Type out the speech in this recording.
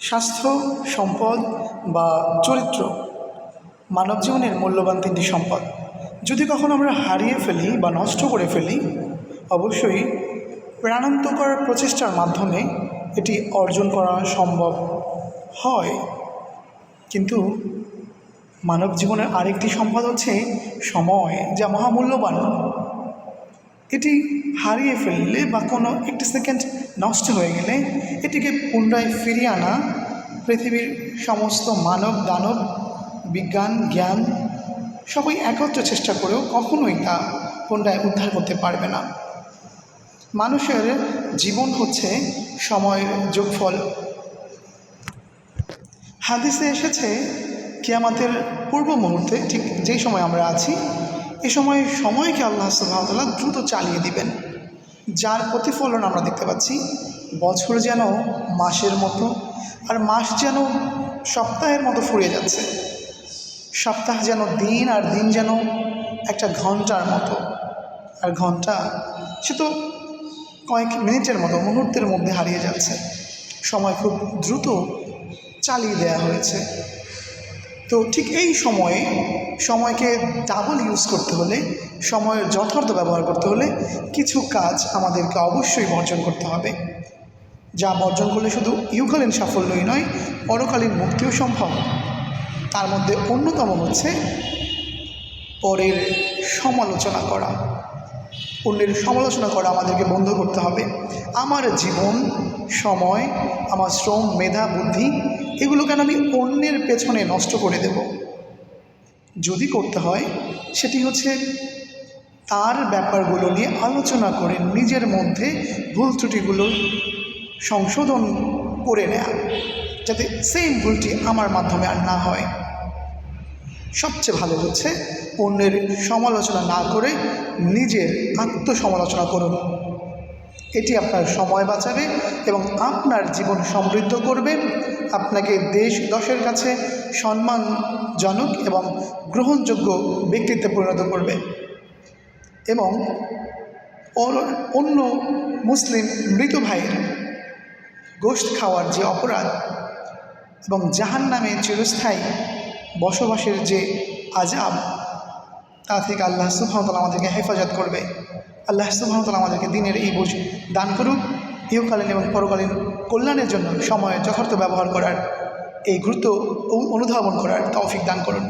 স্বাস্থ্য, সম্পদ বা চরিত্র মানব জীবনের মূল্যবান তিনটি সম্পদ। যদি কখনো আমরা হারিয়ে ফেলি বা নষ্ট করে ফেলি, অবশ্যই প্রাণান্তকর প্রচেষ্টার মাধ্যমে এটি অর্জন করা সম্ভব হয়। কিন্তু মানব জীবনের আরেকটি সম্পদ হচ্ছে সময়, যা মহামূল্যবান। এটি হারিয়ে ফেললে বা কোনো একটি সেকেন্ড নষ্ট হয়ে গেলে এটিকে পুনরায় ফিরিয়ে আনা পৃথিবীর সমস্ত মানব দানব বিজ্ঞান জ্ঞান সবাই একত্রে চেষ্টা করেও কখনোই তা পুনরায় উদ্ধার করতে পারবে না। মানুষের জীবন হচ্ছে সময়ের যোগফল। হাদিসে এসেছে কিয়ামতের পূর্ব মুহূর্তে, ঠিক যেই সময় আমরা আছি, এ সময় সময়কে আল্লাহ সুবহানাহু ওয়া তাআলা দ্রুত চালিয়ে দিবেন, যার প্রতিফলন আমরা দেখতে পাচ্ছি। বছর যেন মাসের মতো, আর মাস যেন সপ্তাহের মতো ফুরিয়ে যাচ্ছে। সপ্তাহ যেন দিন, আর দিন যেন একটা ঘন্টার মতো, আর ঘন্টা সে তো কয়েক মিনিটের মতো, মুহূর্তের মধ্যে হারিয়ে যাচ্ছে। সময় খুব দ্রুত চালিয়ে দেওয়া হয়েছে। তো ঠিক এই সময়ে সময়কে ডাবল ইউজ করতে হলে, সময়ের যথার্থ ব্যবহার করতে হলে কিছু কাজ আমাদেরকে অবশ্যই বর্জন করতে হবে, যা বর্জন করলে শুধু ইহকালীন সাফল্যই নয়, পরকালীন মুক্তিও সম্ভব। তার মধ্যে অন্যতম হচ্ছে পরের সমালোচনা করা। অন্যের সমালোচনা করা আমাদেরকে বন্ধ করতে হবে। আমার জীবন, সময়, আমার শ্রম, মেধা, বুদ্ধি এগুলো কেন আমি অন্যের পেছনে নষ্ট করে দেব? যদি করতে হয় সেটি হচ্ছে তার ব্যাপারগুলো নিয়ে আলোচনা করে নিজের মধ্যে ভুল ত্রুটিগুলো সংশোধন করে নেয়া, যাতে সেম ভুলটি আমার মাধ্যমে আর না হয়। সবচেয়ে ভালো হচ্ছে অন্যের সমালোচনা না করে নিজের আত্মসমালোচনা করুন। এটি আপনার সময় বাঁচাবে এবং আপনার জীবন সমৃদ্ধ করবে, আপনাকে দেশ দশের কাছে সম্মানজনক এবং গ্রহণযোগ্য ব্যক্তিত্বে পরিণত করবে। এবং অন্য মুসলিম মৃত ভাইয়ের গোশত খাওয়ার যে অপরাধ এবং জাহান্নামে চিরস্থায়ী বসবাসের যে আযাব, তা থেকে আল্লাহ সুবহানাহু ওয়া তাআলা আমাদেরকে হেফাজত করবে। আল্লাহ সুবহানাহু ওয়া তাআলা আমাদেরকে দিনের এই বুঝ দান করুক, ইহকালীন এবং পরকালীন কল্যাণের জন্য সময়ের যথার্থ ব্যবহার করার, এই গুরুত্ব অনুধাবন করার তৌফিক দান করুন।